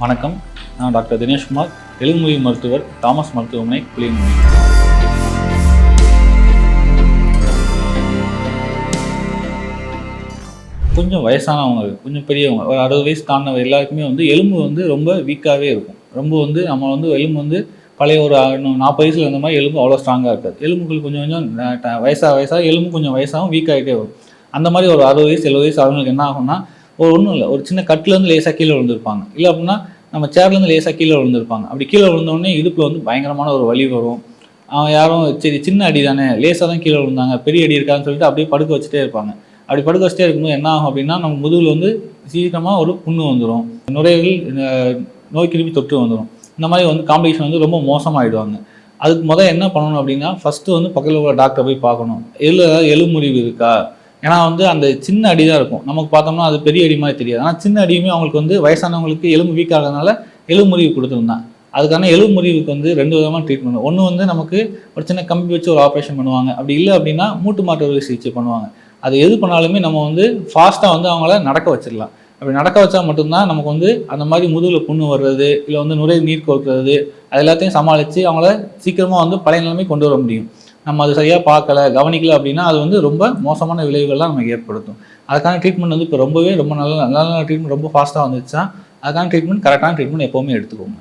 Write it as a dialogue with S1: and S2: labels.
S1: வணக்கம். நான் டாக்டர் தினேஷ்குமார், எலும்புமுறிவு மருத்துவர், தாமஸ் மருத்துவமனை, புளியங்குடி. கொஞ்சம் வயசானவங்க, கொஞ்சம் பெரியவங்க, ஒரு 60 வயசு தாண்டின எல்லாருக்குமே எலும்பு ரொம்ப வீக்காகவே இருக்கும். நம்ம எலும்பு பழைய ஒரு 40 வயசில் இருந்த மாதிரி எலும்பு அவ்வளோ ஸ்ட்ராங்காக இருக்காது. எலும்புகள் கொஞ்சம் கொஞ்சம் வயசாக எலும்பு கொஞ்சம் வயசாகவும் வீக்காகிட்டே வரும். அந்த மாதிரி ஒரு 60 வயசு 70 வயசு அவங்களுக்கு என்ன ஆகும்னா, ஒன்றும் இல்லை, ஒரு சின்ன கட்டிலேருந்து லேசாக கீழே விழுந்திருப்பாங்க. இல்லை அப்படின்னா நம்ம சேர்லேருந்து லேசாக கீழே விழுந்திருப்பாங்க. அப்படி கீழே விழுந்தோடனே இடுப்பில் பயங்கரமான ஒரு வலி வரும். யாரும் சரி சின்ன அடி தானே, லேசாக தான் கீழே விழுந்தாங்க, பெரிய அடி இருக்கான்னு சொல்லிட்டு அப்படியே படுக்க வச்சுட்டே இருப்பாங்க. அப்படி படுக்க வச்சுட்டே இருக்கும்போது என்ன ஆகும் அப்படின்னா, நம்ம முதுகில் சீக்கிரமாக ஒரு புண்ணு வந்துடும், நுரையீரல் நோய் கிருமி தொற்று வந்துடும். இந்த மாதிரி காம்ப்ளிகேஷன் ரொம்ப மோசமாகிடுவாங்க. அதுக்கு என்ன பண்ணணும் அப்படின்னா, ஃபஸ்ட்டு பக்கத்தில் உள்ள டாக்டரை போய் பார்க்கணும். ஏதாவது எலும்புமுறிவு இருக்கா? ஏன்னா அந்த சின்ன அடி தான் இருக்கும், நமக்கு பார்த்தோம்னா அது பெரிய அடி மாதிரி தெரியாது. ஆனால் சின்ன அடியுமே அவங்களுக்கு வயசானவங்களுக்கு எலும்பு வீக் ஆகிறதுனால எலும்புமுறிவு கொடுத்துருந்தான். அதுக்கான எலும்புமுறிவுக்கு 2 விதமாக ட்ரீட்மெண்ட். ஒன்று நமக்கு ஒரு சின்ன கம்பி வச்சு ஒரு ஆப்ரேஷன் பண்ணுவாங்க. அப்படி இல்லை அப்படின்னா மூட்டு மாற்று அறுவை சிகிச்சை பண்ணுவாங்க. அது எது பண்ணாலுமே நம்ம ஃபாஸ்ட்டாக அவங்கள நடக்க வச்சிடலாம். அப்படி நடக்க வச்சா மட்டும்தான் நமக்கு அந்த மாதிரி முதுகில் புண்ணு வர்றது, இல்லை நுரையீரல் நீர் கோர்க்கிறது, அது எல்லாத்தையும் சமாளித்து அவங்கள சீக்கிரமாக பழைய நிலைமை கொண்டு வர முடியும். நம்ம அது சரியாக பார்க்கல, கவனிக்கல அப்படின்னா அது ரொம்ப மோசமான விளைவுகள்லாம் நமக்கு ஏற்படுத்தும். அதுக்கான ட்ரீட்மெண்ட் இப்போ ரொம்ப நல்ல ட்ரீட்மெண்ட் ரொம்ப ஃபாஸ்ட்டாக வந்துச்சுன்னா அதுக்கான ட்ரீட்மெண்ட் கரெக்டான ட்ரீட்மெண்ட் எப்போவுமே எடுத்துக்கோங்க.